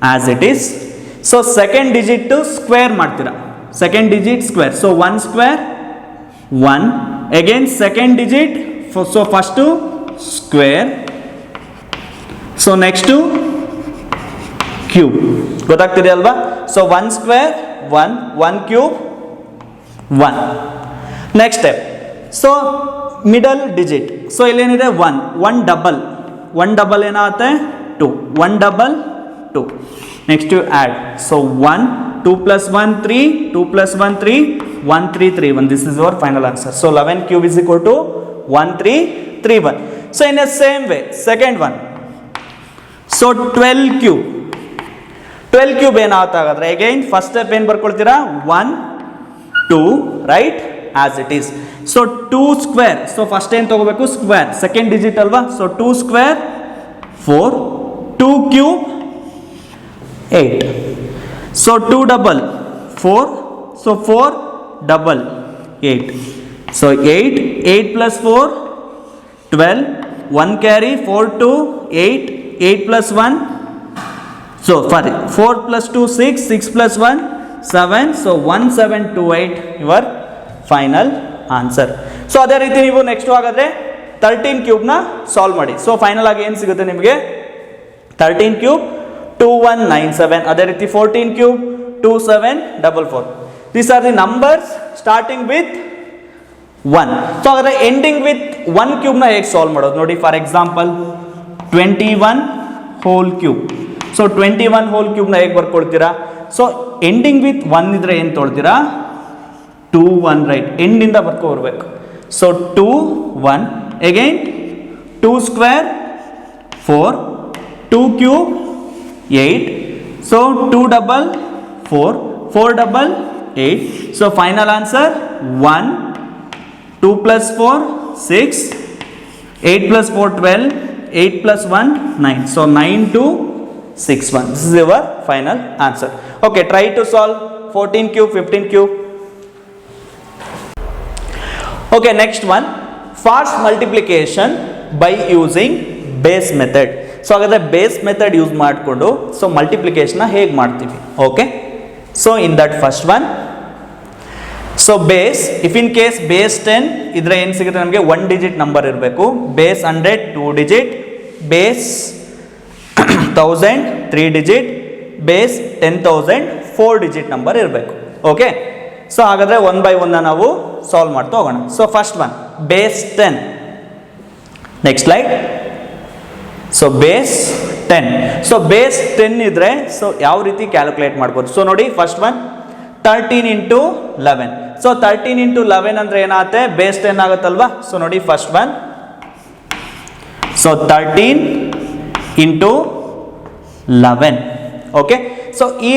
as it is. So second digit square ಮಾಡ್ತೀರಾ, second digit square. So 1 square 1 again second digit. So first square. So next cube. ಗೊತ್ತಾಗ್ತಿದೆ ಅಲ್ವಾ? So 1 square 1 cube 1. Next step so middle digit. So ಇಲ್ಲೇನಿದೆ 1 ಡಬಲ್ ಏನಾಗುತ್ತೆ 2 1 double 2. Next you add. So 1, 2 plus 1, 3, 2 plus 1, 3, 1, 3, 3, 1. This is your final answer. So 11 cube is equal to 1, 3, 3, 1. So in the same way, second one. So 12 cube. 12 cube ಏನಾಗುತ್ತೆ ಹಾಗಾದ್ರೆ again first step ಏನು ಬರ್ಕೊಳ್ತೀರಾ 1 2 right as it is. So 2 square. So first ಏನು ತಗೋಬೇಕು square. Second digit ಅಲ್ವಾ. So 2 square 4. 2 cube 8. So 2 double 4. So 4 double 8. So 8. 8 plus 4 12. 1 carry 4 2 8. 8 plus 1. So 4 plus 2 6. 6 plus 1 7. So 1728 your final answer. So ಅದೇ ರೀತಿ ನೀವು ನೆಕ್ಸ್ಟ್ ಹಾಗಾದ್ರೆ 13 ಕ್ಯೂಬ್ ನ ಸಾಲ್ವ್ ಮಾಡಿ. ಸೊ ಫೈನಲ್ ಆಗಿ ಏನು ಸಿಗುತ್ತೆ ನಿಮಗೆ 13 ಕ್ಯೂಬ್ 2197. ಅದೇ ರೀತಿ 14 cube 2744. These are the numbers starting with 1. So ಹಾಗಾದ್ರೆ ಎಂಡಿಂಗ್ ವಿತ್ 1 ಕ್ಯೂಬ್ ನ ಹೇಗೆ ಸಾಲ್ವ್ ಮಾಡೋದು ನೋಡಿ. For example 21 whole cube. So 21 whole cube ನ ಹೇಗೆ ಬರ್ಕೊಳ್ತೀರಾ. ಸೊ ಎಂಡಿಂಗ್ ವಿತ್ 1 ಇದ್ರೆ ಏನು ತೊಳ್ತೀರಾ 2 1 ರೈಟ್. ಎಂಡಿಂದ ಬರ್ಕೊ ಬರ್ಬೇಕು. So 2 1 again 2 square 4 2 cube 8. So 2 double 4 4 double 8. So final answer 1 2 plus 4 6 8 plus 4 12 8 plus 1 9. So 9 2 6 1. This is your final answer. Okay, try to solve 14 cube 15 cube. Okay, next one, fast multiplication by using base method. So ಹಾಗಾದ್ರೆ ಬೇಸ್ ಮೆಥಡ್ ಯೂಸ್ ಮಾಡಿಕೊಂಡು ಸೊ ಮಲ್ಟಿಪ್ಲಿಕೇಶನ್ ಹೇಗೆ ಮಾಡ್ತೀವಿ. Okay, so in that first one, so base if in case base 10 ಇದ್ರೆ ಏನು ಸಿಗುತ್ತೆ ನಮಗೆ 1 ಡಿಜಿಟ್ ನಂಬರ್ ಇರಬೇಕು. Base 100 2 digit, base 1000 3 digit, base 10,000 4 digit number ಇರಬೇಕು. ಓಕೆ, ಸೊ ಹಾಗಾದ್ರೆ ಒನ್ ಬೈ ಒನ್ ನಾವು ಸಾಲ್ವ್ ಮಾಡ್ತಾ ಹೋಗೋಣ. So first one base 10. Next slide. So base 10. So base 10 ಇದ್ರೆ ಸೊ ಯಾವ ರೀತಿ ಕ್ಯಾಲ್ಕುಲೇಟ್ ಮಾಡ್ಬೋದು. ಸೊ ನೋಡಿ first one 13 into 11. So 13 into 11 ಅಂದ್ರೆ ಏನಾಗುತ್ತೆ ಬೇಸ್ 10 ಆಗುತ್ತಲ್ವಾ. ಸೊ ನೋಡಿ first one, so 13 into 11. Okay, so ಈ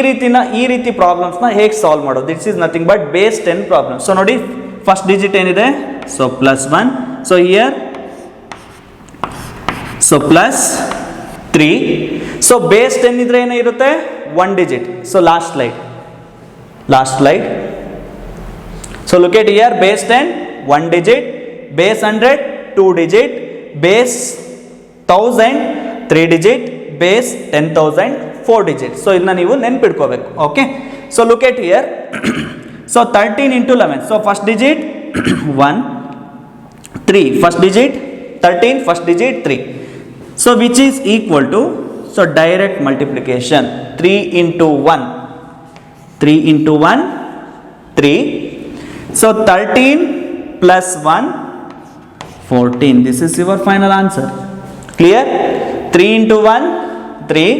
ರೀತಿ ಪ್ರಾಬ್ಲಮ್ಸ್ನ ಹೇಗೆ ಸಾಲ್ವ್ ಮಾಡೋದು. This is nothing but base 10 problem. So ನೋಡಿ ಫಸ್ಟ್ ಡಿಜಿಟ್ ಏನಿದೆ so plus 1. So here so plus 3. So base 10 ಇದ್ರೆ ಏನೇ ಇರುತ್ತೆ 1 digit. So last slide. So look at here base 10 1 digit, base 100 2 digit, base 1000 3 digit, base 10,000 4 digit. So ಇದನ್ನ ನೀವು ನೆನ್ಪಿಡ್ಕೋಬೇಕು. Okay, so look at here. So 13 into 11. So first digit 1 3, first digit 13, first digit 3. So which is equal to, so direct multiplication 3 into 1 3 into 1 3. So 13 plus 1 14. This is your final answer. Clear. 3 into 1 3,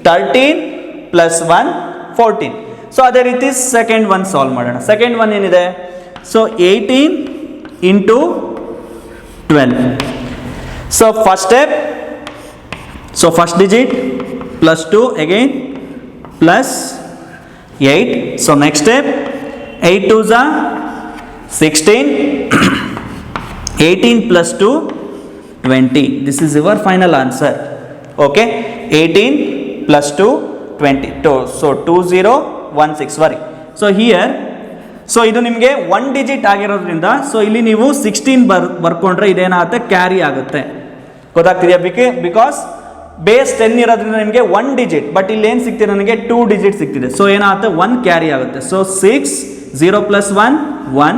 13 plus 1 14. So ಅದೇ ರೀತಿ ಸೆಕೆಂಡ್ ಒನ್ ಸಾಲ್ವ್ ಮಾಡೋಣ. ಸೆಕೆಂಡ್ ಒನ್ ಏನಿದೆ so 18 into 12. So first step, so first digit plus 2 again plus 8. So next step 8 2s are 16 18 plus 2 20. This is your final answer. Okay, 18 plus 2 20. So 2016 sorry. So here so ಇದು ನಿಮಗೆ 1 ಡಿಜಿಟ್ ಆಗಿರೋದ್ರಿಂದ ಸೊ ಇಲ್ಲಿ ನೀವು 16 ಬರ್ಕೊಂಡ್ರೆ ಇದೇನಾಗುತ್ತೆ ಕ್ಯಾರಿ ಆಗುತ್ತೆ. ಗೊತ್ತಾಗ್ತಿದೆಯಾ. ಬಿಕಾಸ್ ಬೇಸ್ 10 ಇರೋದ್ರಿಂದ ನಿಮಗೆ 1 ಡಿಜಿಟ್, ಬಟ್ ಇಲ್ಲಿ ಏನು ಸಿಗ್ತಿದೆ ನನಗೆ 2 ಡಿಜಿಟ್ ಸಿಗ್ತಿದೆ. ಸೊ ಏನಾಗುತ್ತೆ 1 ಕ್ಯಾರಿ ಆಗುತ್ತೆ. So 6 0 plus 1 1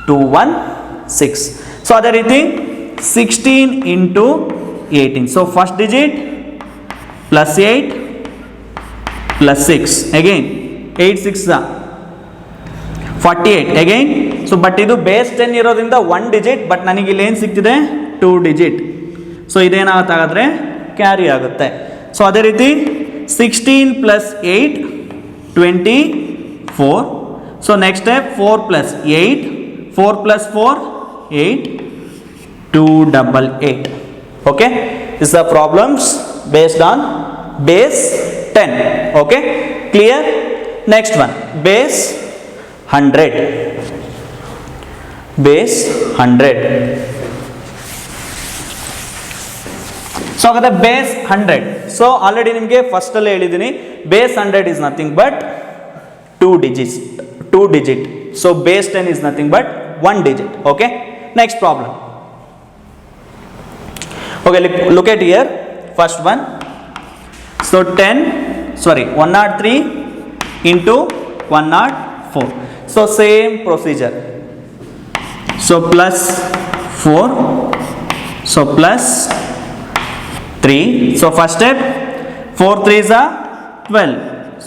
2 1 6. ಸೊ ಅದೇ ರೀತಿ 16 into 18. So first digit plus 8 plus 6 again 8 6 48 again. So but ಇದು ಬೇಸ್ 10 ಇರೋದ್ರಿಂದ 1 ಡಿಜಿಟ್, ಬಟ್ ನನಗೆ ಇಲ್ಲಿ ಏನು ಸಿಗ್ತಿದೆ 2 ಡಿಜಿಟ್. ಸೊ ಇದೇನಾಗುತ್ತೆ ಹಾಗಾದರೆ ಕ್ಯಾರಿ ಆಗುತ್ತೆ. ಸೊ ಅದೇ ರೀತಿ 16 plus 8, 24. So next step 4 plus 8, 4 plus 4, 8, 288. Okay, these are problems based on base 10. Okay, clear? Next one, base 100. Base 100. So the base 100. So already nimge first alle helidini base 100 is nothing but 2 digits. So base 10 is nothing but 1 digit. Okay, next problem. Okay, look at here, first one. So 103 into 104. So same procedure. So plus 4, so plus 3. So first step, 4 3s are 12.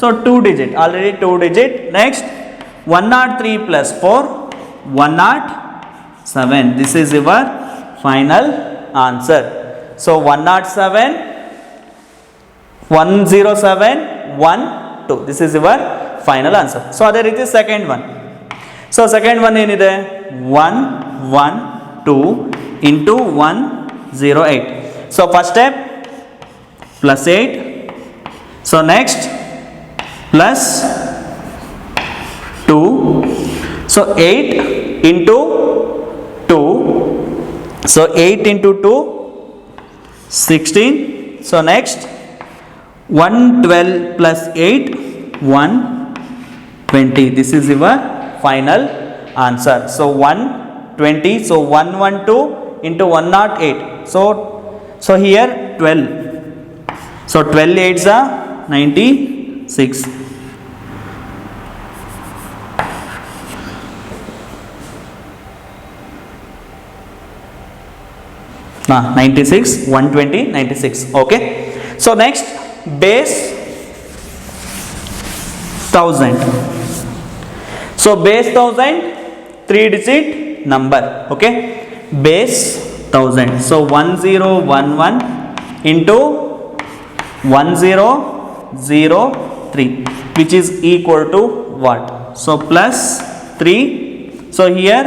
So 2 digit, already 2 digit. Next 103 plus 4, 107. This is your final answer. So 107, 107, 1, 2. This is your final answer. So other it is second one. So second one ಏನide 112 into 108. So first step plus 8. So next plus 2. So 8 into 2. So 8 into 2, 16. So next 112 plus 8, 120. This is your final answer. So 120. So 112 into 108. So here 12. So 12 8s are 96. 96, 120, 96. Okay. So next base 1000. So base 1000, 3 digit number. Okay. Base 1000. So 1011 into 1003, which is equal to what? So plus 3. So here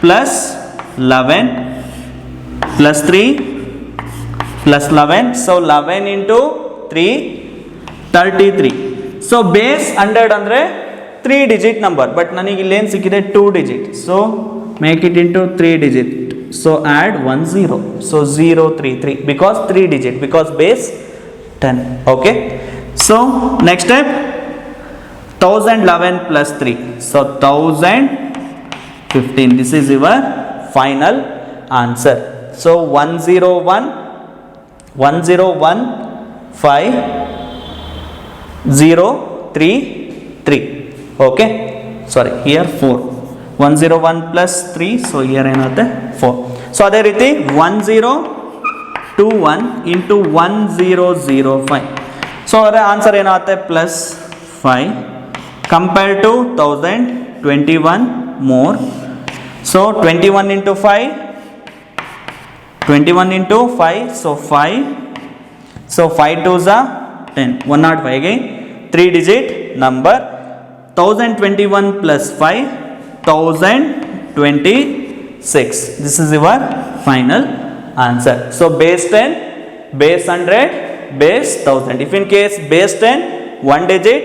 plus 11 plus 3 plus 11. So 11 into 3, 33. So base 100 andre 3 digit number, but nanige ಇಲ್ಲಿ ಏನು ಸಿಕ್ಕಿದೆ 2 digit. So make it into 3 digit. So add 1 0. So 033 because 3 digit, because base 10. Okay. So next step 1011 plus 3. So 1015. This is your final answer. So 101 5 0 3 3. Okay, sorry, here 4. 101 plus 3. So here ಏನಾಗುತ್ತೆ 4. So ಅದೇ ರೀತಿ 1021 into 1005. So ಅದರ ಆನ್ಸರ್ ಏನಾಗುತ್ತೆ plus 5 compared to 1021 more. So 21 into 5, 21 into 5, so 5. So 5 2s are 10. 105 again, 3 digit number. 1021 plus 5, 1026. This is your final answer. So base 10, base 100, base 1000. If in case base 10 1 digit,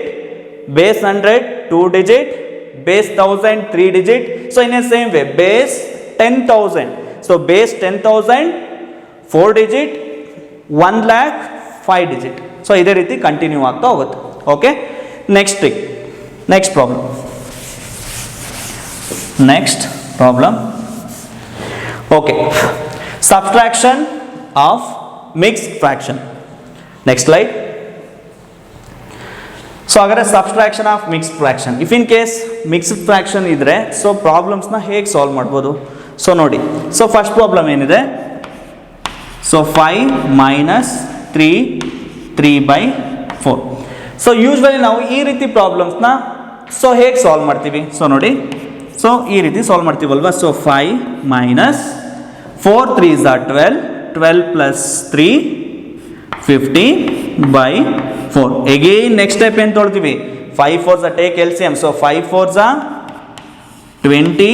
base 100 2 digit, base 1000 3 digit. So in the same way base 10,000. So base 10,000 4 digit, 1 lakh 5 digit. So ಇದೇ ರೀತಿ ಕಂಟಿನ್ಯೂ ಆಗ್ತಾ ಹೋಗುತ್ತೆ. Okay, next problem. Okay, subtraction of mixed fraction. Next slide. So ಹಾಗಾದ್ರೆ subtraction of mixed fraction, if in case mixed fraction ಇದ್ರೆ ಸೊ ಪ್ರಾಬ್ಲಮ್ಸ್ನ ಹೇಗೆ ಸಾಲ್ವ್ ಮಾಡ್ಬೋದು? ಸೊ ನೋಡಿ, ಸೊ ಫಸ್ಟ್ ಪ್ರಾಬ್ಲಮ್ ಏನಿದೆ, ಸೊ 5 ಮೈನಸ್ 3 3/4. ಸೊ ಯೂಶ್ವಲಿ ನಾವು ಈ ರೀತಿ ಪ್ರಾಬ್ಲಮ್ಸ್ನ ಸೊ ಹೇಗೆ ಸಾಲ್ವ್ ಮಾಡ್ತೀವಿ? ಸೊ ನೋಡಿ, ಸೊ ಈ ರೀತಿ ಸಾಲ್ವ್ ಮಾಡ್ತೀವಲ್ವಾ? So 5 minus 4 3s are 12, 12 plus 3 15 by 4. Again next step ಏನು ತೊಳ್ತೀವಿ, 5 4s take LCM. So 5 4s 20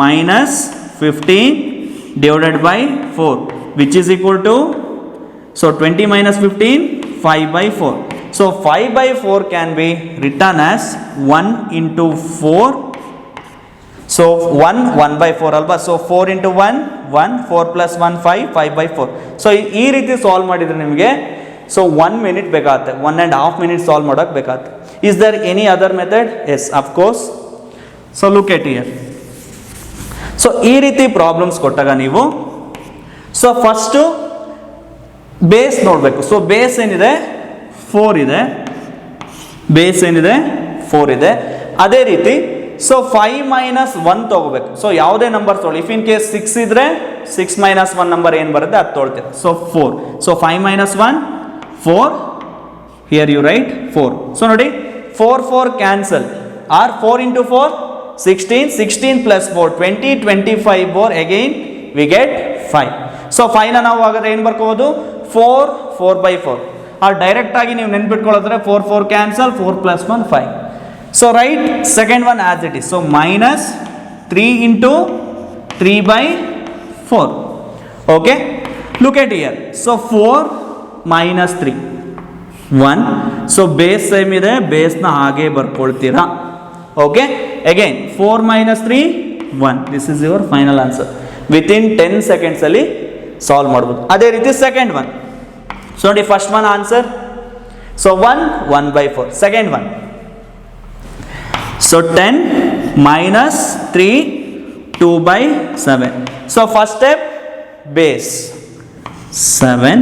minus 15 divided by 4, which is equal to, so 20 minus 15, 5 by 4. So 5 by 4 can be written as 1 into 4. So 1 by 4 alba. So 4 into 1 1, 4 plus 1 5, 5 by 4. So ಈ ರೀತಿ ಸಾಲ್ವ್ ಮಾಡಿದ್ರೆ ನಿಮಗೆ ಸೊ 1 minute ಬೇಕಾಗುತ್ತೆ, 1.5 minutes ಸಾಲ್ವ್ ಮಾಡೋಕ್ಕೆ ಬೇಕಾಗುತ್ತೆ. Is there any other method? Yes, of course. So look at here. So ಈ ರೀತಿ ಪ್ರಾಬ್ಲಮ್ಸ್ ಕೊಟ್ಟಾಗ ನೀವು ಸೊ ಫಸ್ಟು ಬೇಸ್ ನೋಡಬೇಕು. ಸೊ ಬೇಸ್ ಏನಿದೆ 4 ಇದೆ, ಬೇಸ್ ಏನಿದೆ 4 ಇದೆ. ಅದೇ ರೀತಿ ಸೊ 5 minus 1 ತೊಗೋಬೇಕು. ಸೊ ಯಾವುದೇ ನಂಬರ್ ತೊಗೊಳ್ಳಿ, ಇಫ್ ಇನ್ ಕೇಸ್ 6 ಇದ್ರೆ 6 minus 1 ನಂಬರ್ ಏನು ಬರುತ್ತೆ ಅದು ತೊಗೊಳ್ತೀರಾ. So 4. So 5 minus 1 4, here you write 4. So ನೋಡಿ 4 4 cancel, or 4 into 4 16, 16 plus 4 20, 25 more, again we get 5. So 5ನ ನಾವು ಹಾಗಾದ್ರೆ ಏನು ಬರ್ಕೋಬೋದು, 4 4 by 4. ಆ ಡೈರೆಕ್ಟ್ ಆಗಿ ನೀವು ನೆನ್ಪಿಟ್ಕೊಳ್ಳೋದ್ರೆ 4 4 cancel, 4 plus 1 5. So write second one as it is. So minus 3 into 3 by 4. Okay, look at here. So 4 minus 3 1. So base same ಇದೆ, ಬೇಸ್ನ ಹಾಗೆ ಬರ್ಕೊಳ್ತೀರಾ. Okay, again 4 minus 3 1. This is your final answer. Within 10 seconds ಅಲ್ಲಿ ಸಾಲ್ವ್ ಮಾಡ್ಬೋದು. ಅದೇ ರೀತಿ ಸೆಕೆಂಡ್ ಒನ್. ಸೊ ನೋಡಿ first one answer. So 1 by 4. Second one, so 10 minus 3 2 by 7. So first step base 7.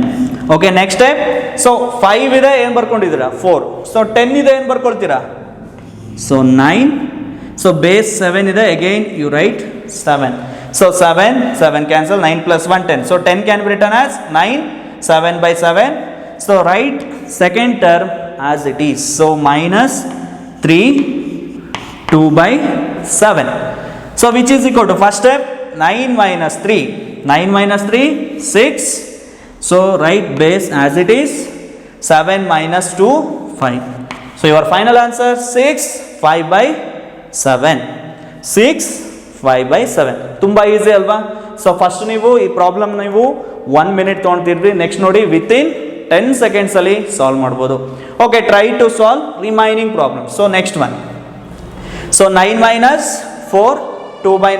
Okay, next step. So 5 ಇದೆ, ಏನು ಬರ್ಕೊಂಡಿದ್ದೀರಾ 4. ಸೊ 10 ಇದೆ, ಏನು ಬರ್ಕೊಳ್ತೀರಾ ಸೊ 9. ಸೊ ಬೇಸ್ 7 ಇದೆ, again you write 7. So 7 cancel, 9 plus 1 10. So 10 can be written as 9, 7 by 7. So write second term as it is. So minus 3 2 by 7. So which is equal to first step 9 minus 3. 9 minus 3 6. So write base as it is. 7 minus 2 5. So your final answer 6 5 by 7. 6 5 by 7. ತುಂಬ ಈಸಿ ಅಲ್ವಾ. ಸೊ ಫಸ್ಟ್ ನೀವು ಈ ಪ್ರಾಬ್ಲಮ್ ನೀವು 1 minute ತೊಗೊಳ್ತಿದ್ರಿ, ನೆಕ್ಸ್ಟ್ ನೋಡಿ ವಿತಿನ್ 10 seconds ಅಲ್ಲಿ ಸಾಲ್ವ್ ಮಾಡ್ಬೋದು. Okay, try to solve remaining problem. So next one. So 9 minus 4 2 by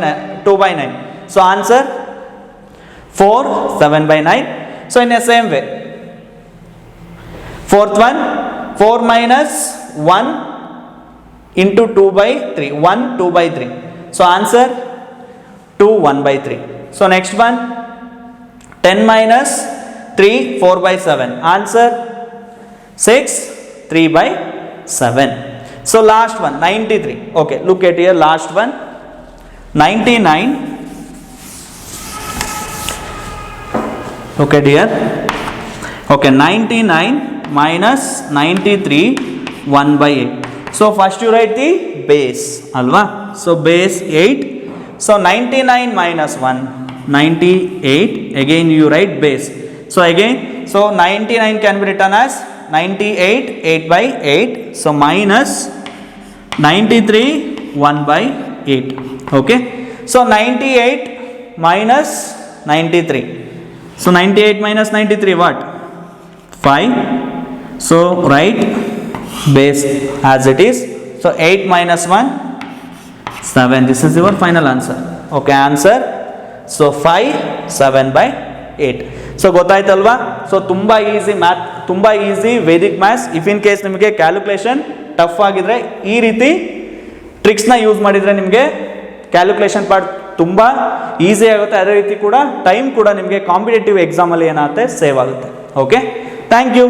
9. So answer 4 7 by 9. So in a same way fourth one, 4 minus 1 into 2 by 3. 1 2 by 3. So answer 2 1 by 3. So next one, 10 minus 3 4 by 7. Answer 6 3 by 7. So last one, 93. Okay, look at here, last one, 99. Look at here. Okay, 99 minus 93 1 by 8. So first you write the base alva. So base 8. So 99 minus 1 98. Again you write base. So again, so 99 can be written as 98 8 by 8. So minus 93 1 by 8. Okay. So 98 minus 93. So 98 minus 93 what? 5. So write base as it is. So 8 minus 1 7. This is your final answer. Okay, answer. So 5 7 by 8. So ಗೊತ್ತಾಯ್ತಲ್ವಾ. So ತುಂಬ ಈಸಿ ಮ್ಯಾಥ್, ತುಂಬ easy Vedic maths. If in case ನಿಮಗೆ ಕ್ಯಾಲ್ಕುಲೇಷನ್ ಟಫ್ ಆಗಿದ್ರೆ ಈ ರೀತಿ ಟ್ರಿಕ್ಸ್ನ ಯೂಸ್ ಮಾಡಿದರೆ ನಿಮಗೆ ಕ್ಯಾಲ್ಕುಲೇಷನ್ ಪಾರ್ಟ್ ತುಂಬ ಈಸಿ ಆಗುತ್ತೆ. ಅದೇ ರೀತಿ ಕೂಡ ಟೈಮ್ ಕೂಡ ನಿಮಗೆ ಕಾಂಪಿಟೇಟಿವ್ ಎಕ್ಸಾಮಲ್ಲಿ ಏನಾಗುತ್ತೆ ಸೇವ್ ಆಗುತ್ತೆ. Okay, thank you.